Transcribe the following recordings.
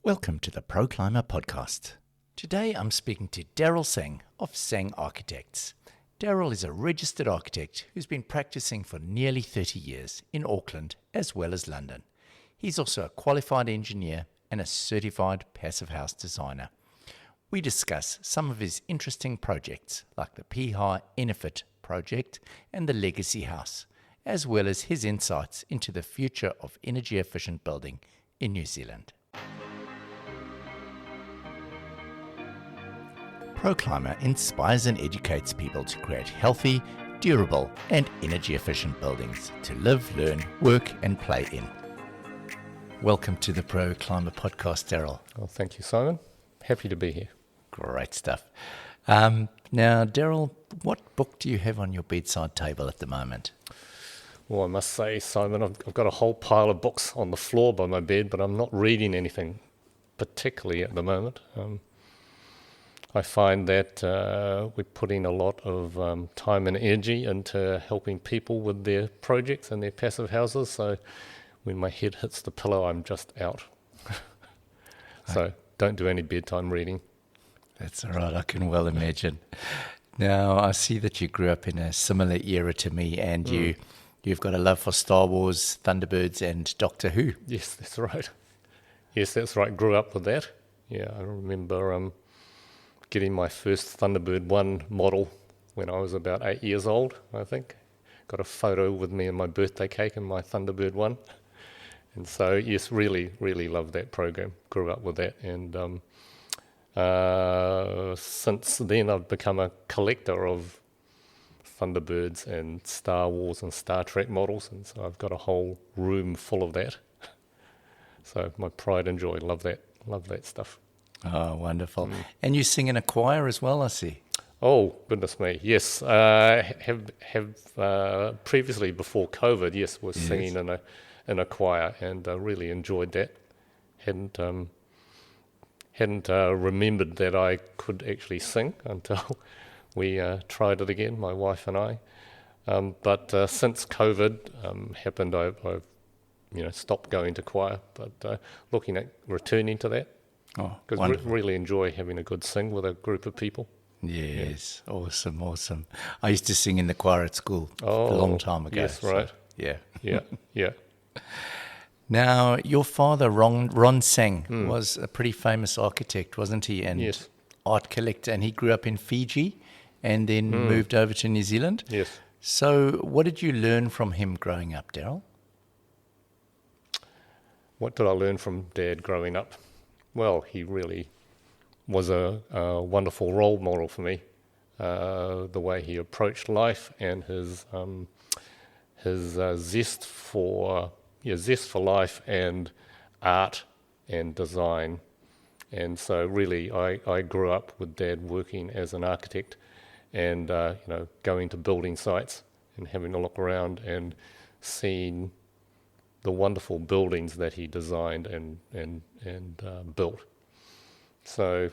Welcome to the Clima podcast. Today I'm speaking to Darryl Singh of Singh Architects. Darryl is a registered architect who's been practicing for nearly 30 years in Auckland as well as London. He's also a qualified engineer and a certified passive house designer. We discuss some of his interesting projects like the Piha EnerPHit project and the Legacy House, as well as his insights into the future of energy efficient building in New Zealand. Clima inspires and educates people to create healthy, durable and energy efficient buildings to live, learn, work and play in. Welcome to the Clima podcast, Darryl. Well, thank you, Simon. Happy to be here. Great stuff. Now, Darryl, what book do you have on your bedside table at the moment? Well, I must say, Simon, I've got a whole pile of books on the floor by my bed, but I'm not reading anything particularly at the moment. I find that we're putting a lot of time and energy into helping people with their projects and their passive houses. So when my head hits the pillow, I'm just out. So don't do any bedtime reading. That's all right. I can well imagine. Now, I see that you grew up in a similar era to me, and you've got a love for Star Wars, Thunderbirds, and Doctor Who. Yes, that's right. Yes, that's right. Grew up with that. Yeah, I remember getting my first Thunderbird 1 model when I was about 8 years old, I think. Got a photo with me and my birthday cake and my Thunderbird 1. And so, yes, really, really loved that program. Grew up with that. And since then, I've become a collector of Thunderbirds and Star Wars and Star Trek models. And so I've got a whole room full of that. So my pride and joy, love that stuff. Oh, wonderful. And you sing in a choir as well, I see. Oh, goodness me, yes. Have previously, before COVID, was singing in a choir, and really enjoyed that. Hadn't remembered that I could actually sing until we tried it again, my wife and I. But since COVID happened, I've stopped going to choir, but looking at returning to that. Oh, because really enjoy having a good sing with a group of people. Yes, yeah. Awesome. I used to sing in the choir at school a long time ago. Yes, right. So, yeah. Now, your father, Ron Singh, was a pretty famous architect, wasn't he? And art collector, and he grew up in Fiji and then moved over to New Zealand. Yes. So what did you learn from him growing up, Darryl? What did I learn from Dad growing up? Well, he really was a wonderful role model for me. The way he approached life and his zest for life and art and design. And so really I grew up with Dad working as an architect and going to building sites and having a look around and seeing the wonderful buildings that he designed and built. So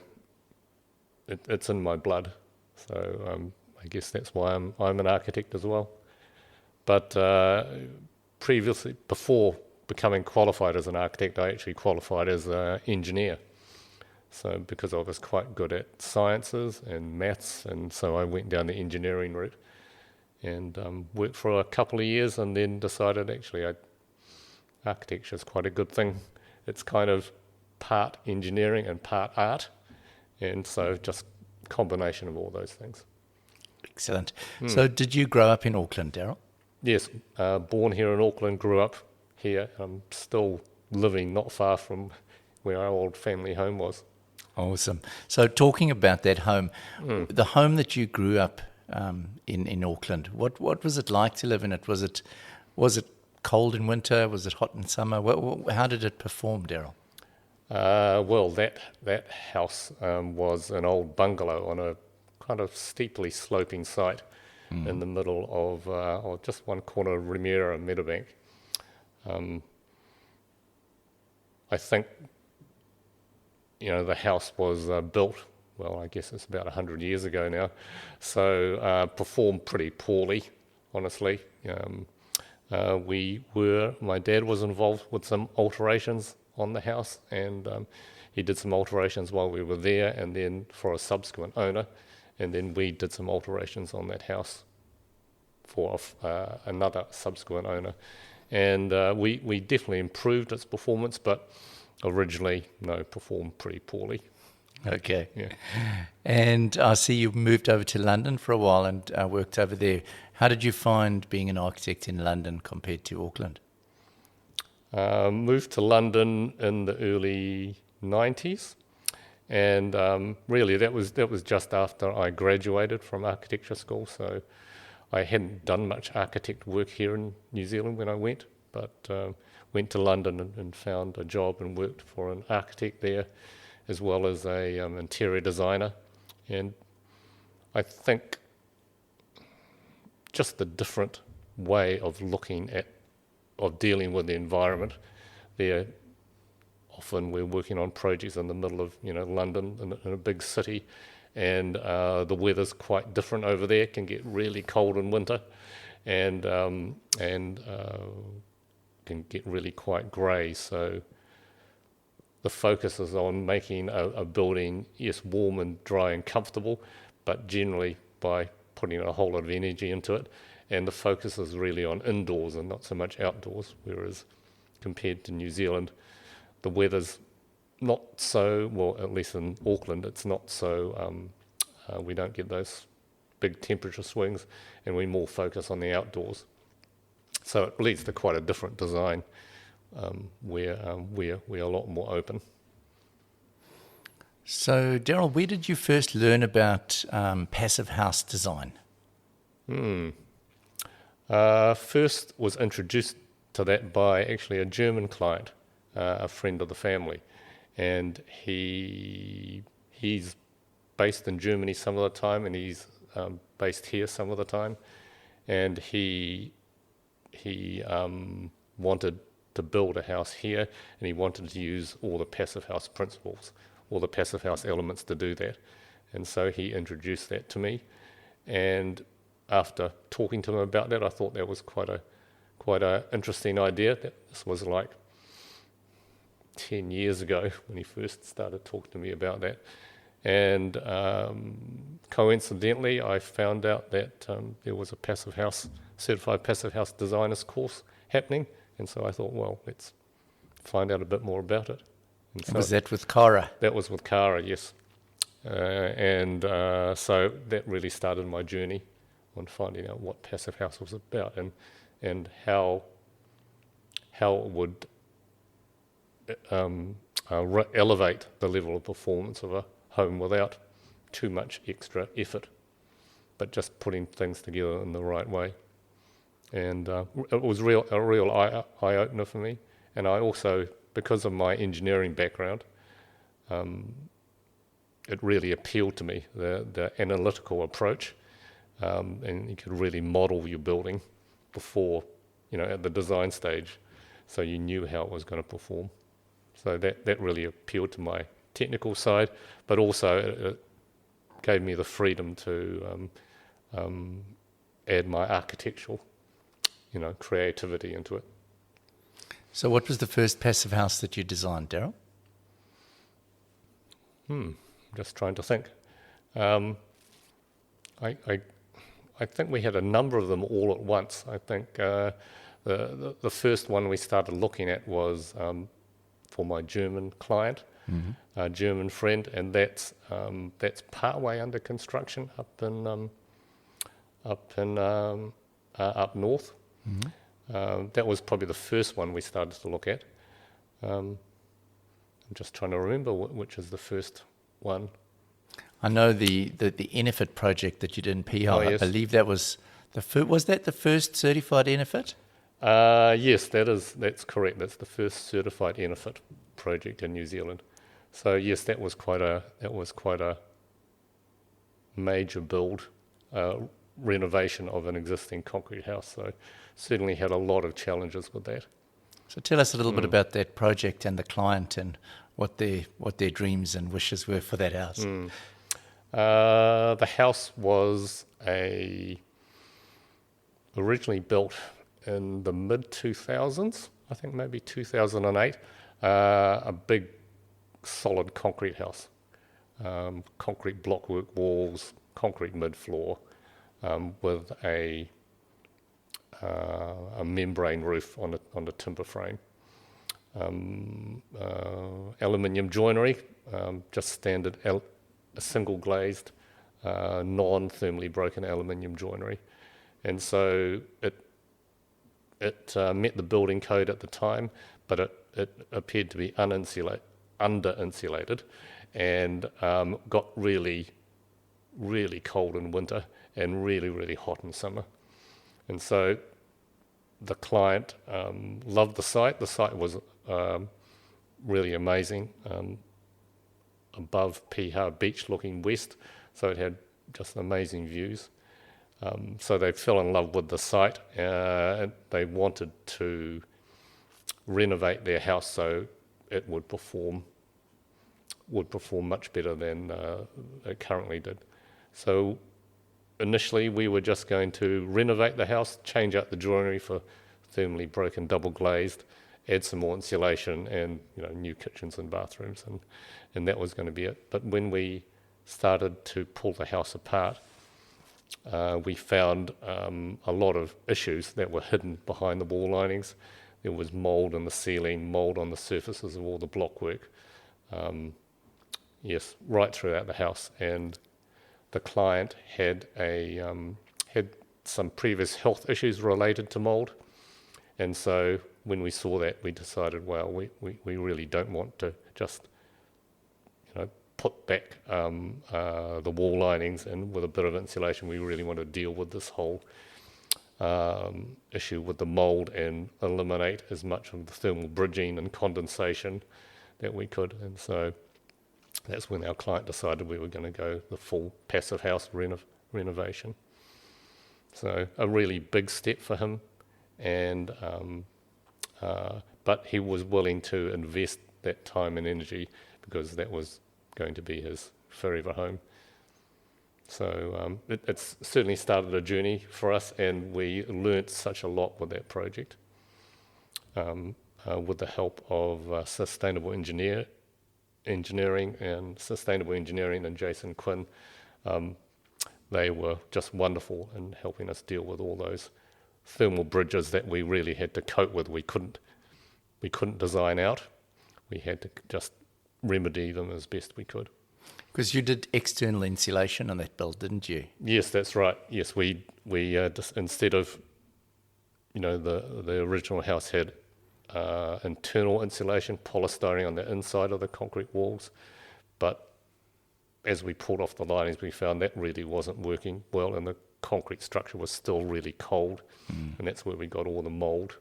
it's in my blood. So I guess that's why I'm an architect as well. But previously, before becoming qualified as an architect, I actually qualified as an engineer. So because I was quite good at sciences and maths, and so I went down the engineering route and worked for a couple of years, and then decided actually architecture is quite a good thing. It's kind of part engineering and part art, and so just combination of all those things. Excellent. So did you grow up in Auckland, Darryl? Yes, born here in Auckland, grew up here. I'm still living not far from where our old family home was. Awesome. So talking about that home, the home that you grew up in Auckland, what was it like to live in it? Was it cold in winter? Was it hot in summer? How did it perform, Darryl? Well, that house was an old bungalow on a kind of steeply sloping site in the middle of just one corner of Remuera and Meadowbank. I think the house was built, well, I guess it's about 100 years ago now, so performed pretty poorly, honestly. My dad was involved with some alterations on the house, and he did some alterations while we were there, and then for a subsequent owner, and then we did some alterations on that house for another subsequent owner. And we definitely improved its performance, but originally, no, performed pretty poorly. Okay. Yeah. And I see you moved over to London for a while and worked over there. How did you find being an architect in London compared to Auckland? Moved to London in the early 90s, and really that was just after I graduated from architecture school, so I hadn't done much architect work here in New Zealand when I went, but went to London and found a job and worked for an architect there, as well as a interior designer. And I think just the different way of dealing with the environment there. Often we're working on projects in the middle of London, in a big city, and the weather's quite different over there. It can get really cold in winter, and can get really quite grey. So the focus is on making a building, yes, warm and dry and comfortable, but generally by putting a whole lot of energy into it. And the focus is really on indoors and not so much outdoors, whereas compared to New Zealand, the weather's not so, well, at least in Auckland, it's not so, we don't get those big temperature swings, and we more focus on the outdoors. So it leads to quite a different design, where we're a lot more open. So, Darryl, where did you first learn about passive house design? First was introduced to that by actually a German client, a friend of the family, and he's based in Germany some of the time, and he's based here some of the time, and he wanted to build a house here, and he wanted to use all the passive house principles, all the passive house elements to do that, and so he introduced that to me, and after talking to him about that, I thought that was quite a interesting idea. This was like 10 years ago when he first started talking to me about that. And coincidentally, I found out that there was a certified passive house designers course happening. And so I thought, well, let's find out a bit more about it. And so was that with Cara? That was with Cara, yes. So that really started my journey on finding out what passive house was about and how it would elevate the level of performance of a home without too much extra effort, but just putting things together in the right way. And it was a real eye-opener for me. And I also, because of my engineering background, it really appealed to me, the analytical approach, and you could really model your building before, at the design stage, so you knew how it was going to perform. So that really appealed to my technical side, but also it gave me the freedom to add my architectural, creativity into it. So what was the first passive house that you designed, Darryl? Just trying to think. I think we had a number of them all at once. I think the first one we started looking at was for my German client, a German friend, and that's partway under construction up north. That was probably the first one we started to look at. I'm just trying to remember which is the first one. I know the EnerPHit project that you did in Piha. Oh, yes. I believe that was was that the first certified EnerPHit? Yes, that's correct. That's the first certified EnerPHit project in New Zealand. So yes, that was quite a major build, renovation of an existing concrete house. So certainly had a lot of challenges with that. So tell us a little bit about that project and the client and what their dreams and wishes were for that house. The house was originally built in the mid-2000s, I think maybe 2008, A big solid concrete house, concrete blockwork walls, concrete mid-floor, with a membrane roof on a timber frame. Aluminium joinery, just standard a single glazed, non-thermally broken aluminium joinery. And so it met the building code at the time, but it appeared to be under-insulated, and got really, really cold in winter and really, really hot in summer. And so the client loved the site. The site was really amazing, above Piha Beach looking west, so it had just amazing views. So they fell in love with the site, and they wanted to renovate their house so it would perform much better than it currently did. So initially we were just going to renovate the house, change out the joinery for thermally broken double glazed, add some more insulation and new kitchens and bathrooms, and that was going to be it. But when we started to pull the house apart, we found a lot of issues that were hidden behind the wall linings. There was mould in the ceiling, mould on the surfaces of all the blockwork, right throughout the house. And the client had had some previous health issues related to mould, and so when we saw that, we decided, well, we really don't want to just put back the wall linings and with a bit of insulation. We really want to deal with this whole issue with the mould and eliminate as much of the thermal bridging and condensation that we could. And so that's when our client decided we were going to go the full passive house renovation. So a really big step for him, and but he was willing to invest that time and energy because that was going to be his forever home. So it's certainly started a journey for us, and we learnt such a lot with that project. With the help of sustainable engineering and Jason Quinn, they were just wonderful in helping us deal with all those thermal bridges that we really had to cope with. We couldn't design out. We had to just remedy them as best we could. Because you did external insulation on that build, didn't you? Yes, that's right. Yes, we just, instead of, the original house had internal insulation, polystyrene on the inside of the concrete walls, but as we pulled off the linings, we found that really wasn't working well, and the concrete structure was still really cold, and that's where we got all the mould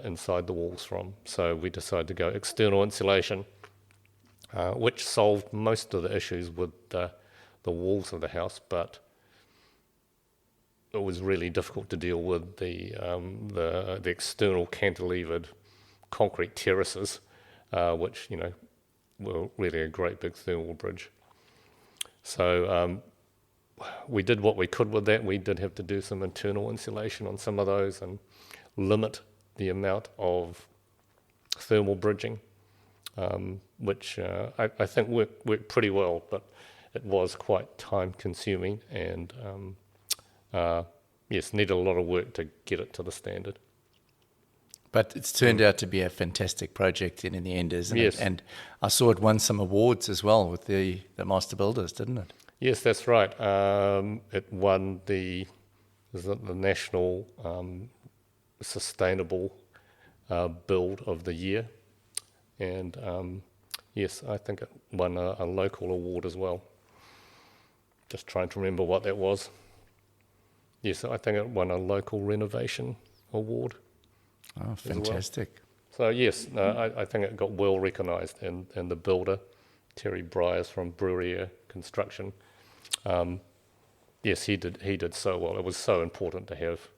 inside the walls from. So we decided to go external insulation, which solved most of the issues with the walls of the house, but it was really difficult to deal with the external cantilevered concrete terraces, which were really a great big thermal bridge. So we did what we could with that. We did have to do some internal insulation on some of those and limit the amount of thermal bridging, which I think worked pretty well, but it was quite time consuming and needed a lot of work to get it to the standard. But it's turned out to be a fantastic project in the end, isn't Yes. it? And I saw it won some awards as well with the Master Builders, didn't it? Yes, that's right. It won the National Sustainable Build of the Year. And yes, I think it won a local award as well. Just trying to remember what that was. Yes, I think it won a local renovation award. Oh, fantastic. So yes, I think it got well recognised, and the builder, Terry Bryars from Brewery Air Construction, yes, he did so well. It was so important to have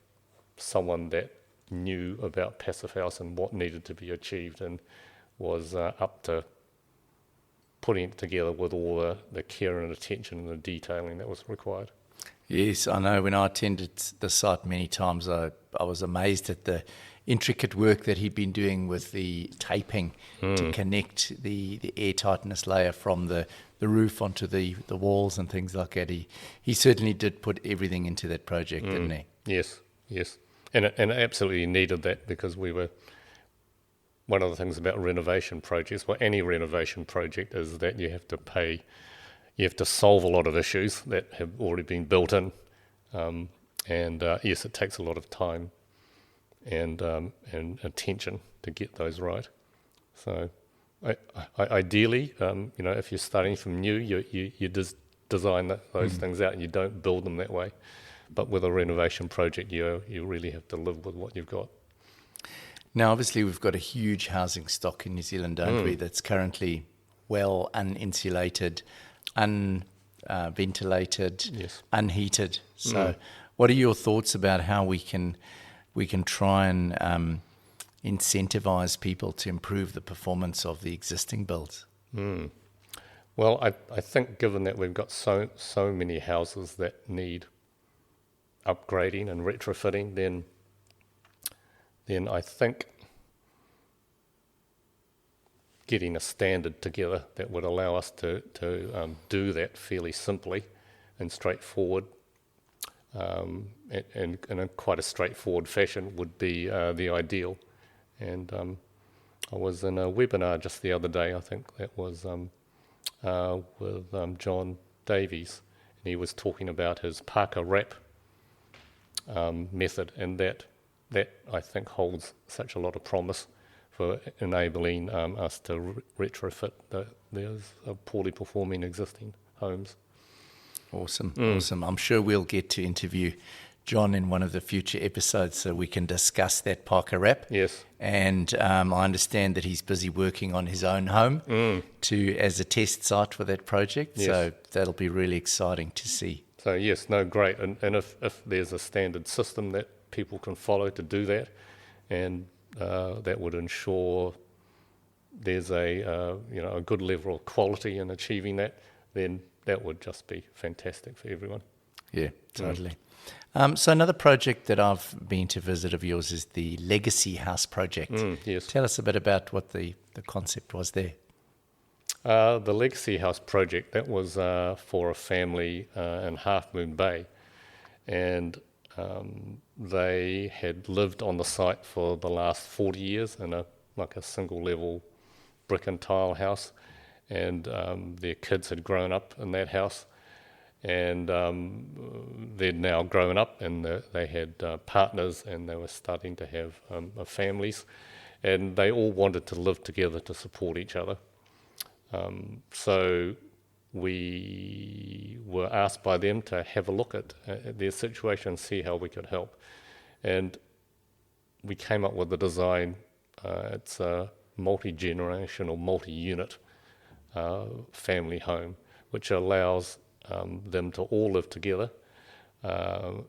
someone that knew about passive house and what needed to be achieved, and was up to putting it together with all the care and attention and the detailing that was required. Yes, I know. When I attended the site many times, I was amazed at the intricate work that he'd been doing with the taping to connect the airtightness layer from the roof onto the walls and things like that. He certainly did put everything into that project, didn't he? Yes, yes. And it absolutely needed that, because one of the things about renovation projects, well, any renovation project, is that you have to solve a lot of issues that have already been built in. Yes, it takes a lot of time and attention to get those right. So ideally, if you're starting from new, you just design those things out and you don't build them that way. But with a renovation project, you really have to live with what you've got. Now, obviously, we've got a huge housing stock in New Zealand, don't we, that's currently well uninsulated, unventilated, Yes. unheated. So what are your thoughts about how we can try and incentivize people to improve the performance of the existing builds? Well, I think given that we've got so many houses that need upgrading and retrofitting, then I think getting a standard together that would allow us to do that fairly simply and straightforward, and in quite a straightforward fashion would be the ideal. And I was in a webinar just the other day, I think that was with John Davies, and he was talking about his Parker wrap method, and that I think holds such a lot of promise for enabling us to retrofit those poorly performing existing homes. Awesome. I'm sure we'll get to interview John in one of the future episodes so we can discuss that Parker wrap. Yes. And I understand that he's busy working on his own home as a test site for that project. Yes. So that'll be really exciting to see. So yes, no, great. And if there's a standard system that people can follow to do that, and that would ensure there's a good level of quality in achieving that, then that would just be fantastic for everyone. Yeah, totally. So another project that I've been to visit of yours is the Legacy House project. Yes. Tell us a bit about what the concept was there. The Legacy House project, that was for a family in Half Moon Bay, and they had lived on the site for the last 40 years in a single level brick and tile house, and their kids had grown up in that house, and they'd now grown up, and they had partners, and they were starting to have families, and they all wanted to live together to support each other. So we were asked by them to have a look at their situation and see how we could help. And we came up with a design. It's a multi-generational, multi-unit family home, which allows them to all live together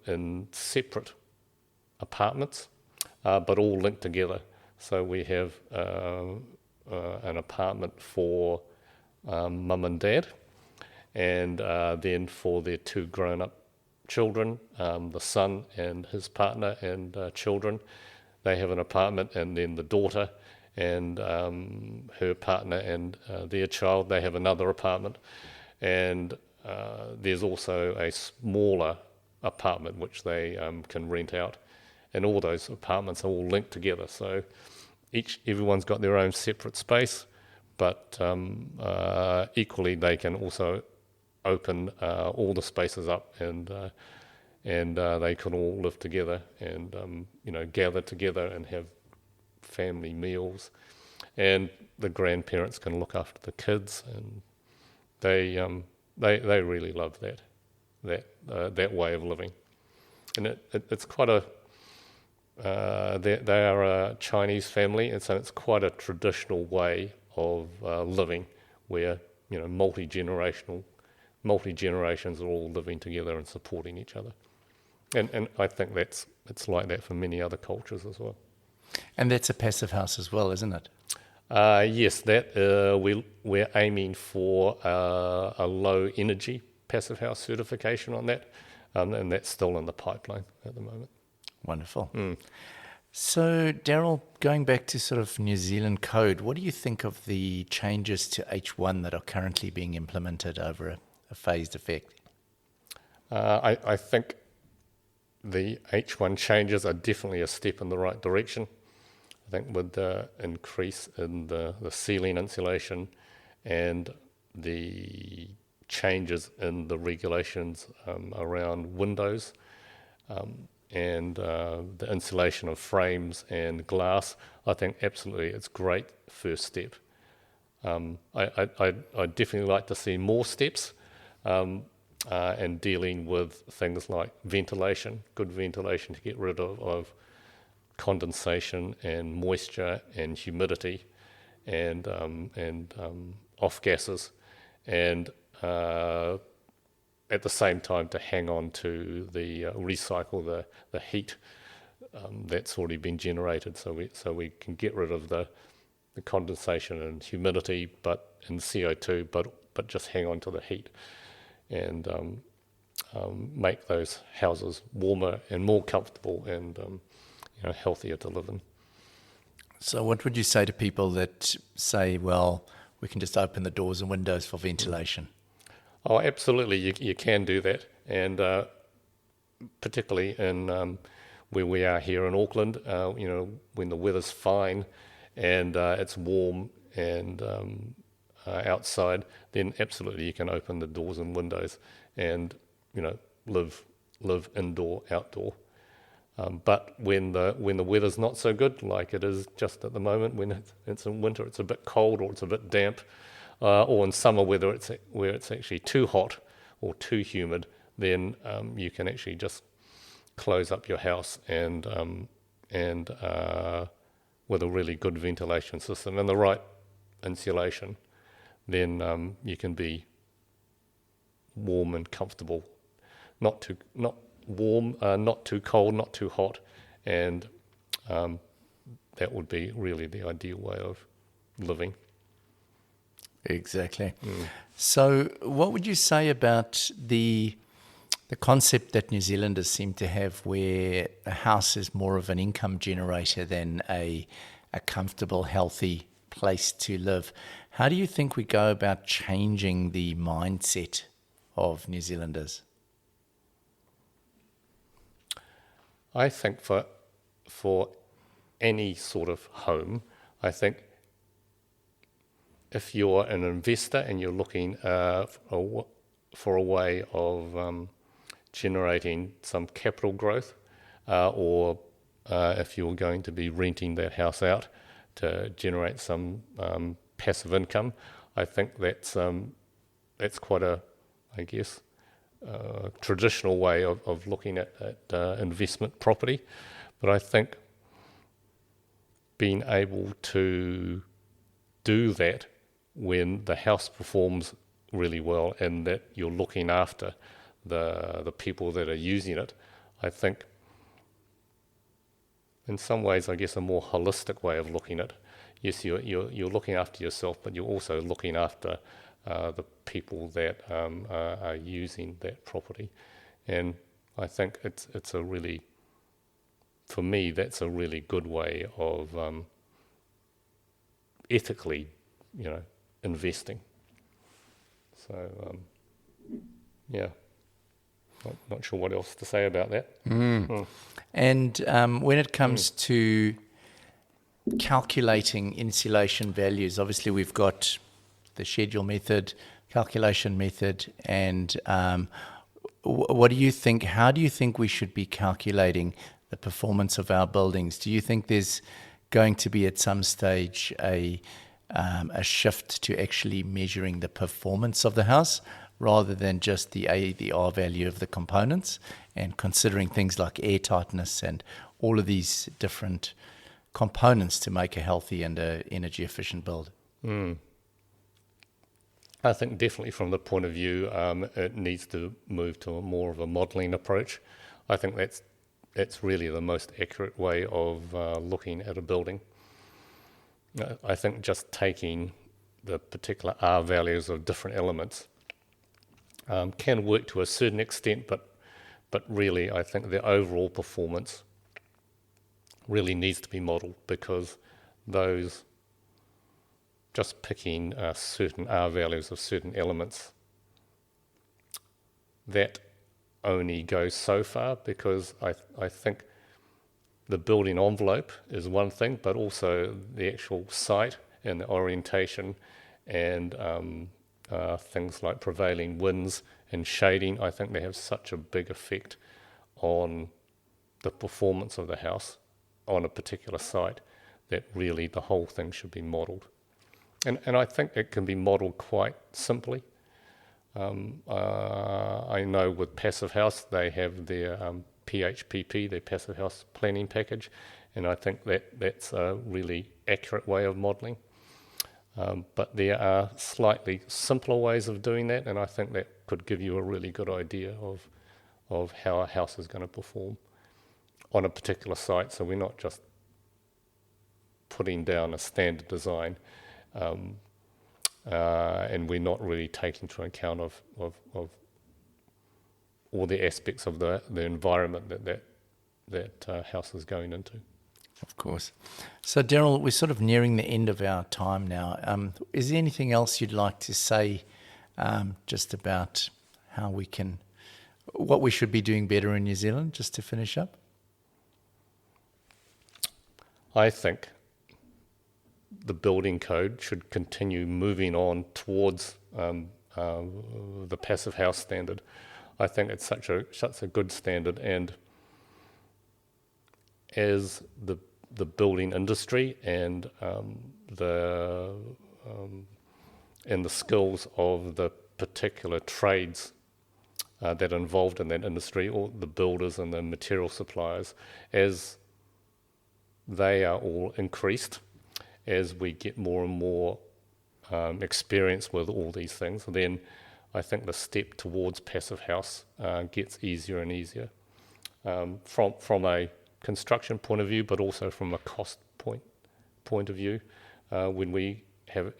in separate apartments, but all linked together. So we have an apartment for mum and dad, and then for their two grown-up children, the son and his partner and children, they have an apartment, and then the daughter and her partner and their child, they have another apartment. And there's also a smaller apartment which they can rent out, and all those apartments are all linked together. So everyone's got their own separate space, but equally they can also open all the spaces up, and they can all live together and gather together and have family meals, and the grandparents can look after the kids, and they really love that way of living. And it's quite a they are a Chinese family, and so it's quite a traditional way of living, where multi-generations are all living together and supporting each other. And I think it's like that for many other cultures as well. And that's a passive house as well, isn't it? Yes, that we're aiming for a low energy passive house certification on that, and that's still in the pipeline at the moment. Wonderful. So, Darryl, going back to sort of New Zealand code, what do you think of the changes to H1 that are currently being implemented over a phased effect? I think the H1 changes are definitely a step in the right direction. I think with the increase in the ceiling insulation and the changes in the regulations around windows and the insulation of frames and glass, I think absolutely it's a great first step. I'd definitely like to see more steps and dealing with things like ventilation, good ventilation to get rid of condensation and moisture and humidity and off gases, and at the same time to hang on to the recycle the heat that's already been generated, so we can get rid of the condensation and humidity, but in CO2, but just hang on to the heat and make those houses warmer and more comfortable and healthier to live in. So, what would you say to people that say, well, we can just open the doors and windows for ventilation? Oh, absolutely, you can do that, and particularly in where we are here in Auckland, when the weather's fine and it's warm and outside, then absolutely you can open the doors and windows and live indoor, outdoor. But when the weather's not so good, like it is just at the moment, when it's in winter, it's a bit cold or it's a bit damp, or in summer weather where it's actually too hot or too humid, then you can actually just close up your house and with a really good ventilation system and the right insulation, then you can be warm and comfortable, not warm, not too cold, not too hot, and that would be really the ideal way of living. Exactly. So, what would you say about the concept that New Zealanders seem to have, where a house is more of an income generator than a comfortable, healthy place to live? How do you think we go about changing the mindset of New Zealanders? I think for any sort of home, I think if you're an investor and you're looking for a way of generating some capital growth, or if you're going to be renting that house out to generate some passive income, I think that's quite a, I guess, traditional way of looking at investment property. But I think being able to do that when the house performs really well and that you're looking after the people that are using it, I think in some ways, I guess, a more holistic way of looking at it. Yes, you're looking after yourself, but you're also looking after the people that are using that property. And I think it's a really, for me, that's a really good way of ethically, investing. So, yeah, not sure what else to say about that. And when it comes to calculating insulation values, obviously we've got the schedule method, calculation method, and what do you think? How do you think we should be calculating the performance of our buildings? Do you think there's going to be at some stage a shift to actually measuring the performance of the house rather than just the A, the R value of the components, and considering things like airtightness and all of these different components to make a healthy and energy efficient build? I think definitely from the point of view, it needs to move to more of a modelling approach. I think that's really the most accurate way of looking at a building. I think just taking the particular R values of different elements can work to a certain extent, but really I think the overall performance really needs to be modelled, because those, just picking certain R values of certain elements, that only goes so far, because I think the building envelope is one thing, but also the actual site and the orientation and things like prevailing winds and shading, I think they have such a big effect on the performance of the house on a particular site that really the whole thing should be modelled. And I think it can be modelled quite simply. I know with Passive House they have their PHPP, their Passive House Planning Package, and I think that's a really accurate way of modelling. But there are slightly simpler ways of doing that, and I think that could give you a really good idea of how a house is going to perform on a particular site. So we're not just putting down a standard design, and we're not really taking into account of all the aspects of the environment that house is going into. Of course. So, Darryl, we're sort of nearing the end of our time now. Is there anything else you'd like to say just about what we should be doing better in New Zealand, just to finish up? I think the building code should continue moving on towards the Passive House standard. I think it's such a good standard, and as the building industry and the skills of the particular trades that are involved in that industry, or the builders and the material suppliers, as they are all increased, as we get more and more experience with all these things, then I think the step towards Passive House gets easier and easier from a construction point of view, but also from a cost point of view. When we have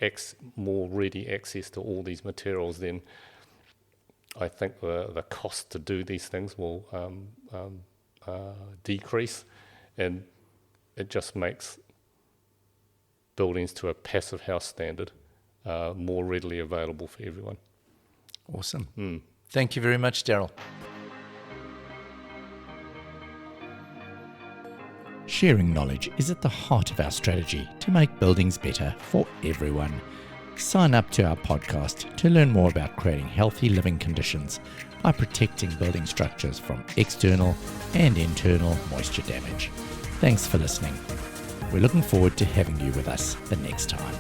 more ready access to all these materials, then I think the cost to do these things will decrease, and it just makes buildings to a Passive House standard more readily available for everyone. Awesome. Thank you very much, Darryl. Sharing knowledge is at the heart of our strategy to make buildings better for everyone. Sign up to our podcast to learn more about creating healthy living conditions by protecting building structures from external and internal moisture damage. Thanks for listening. We're looking forward to having you with us the next time.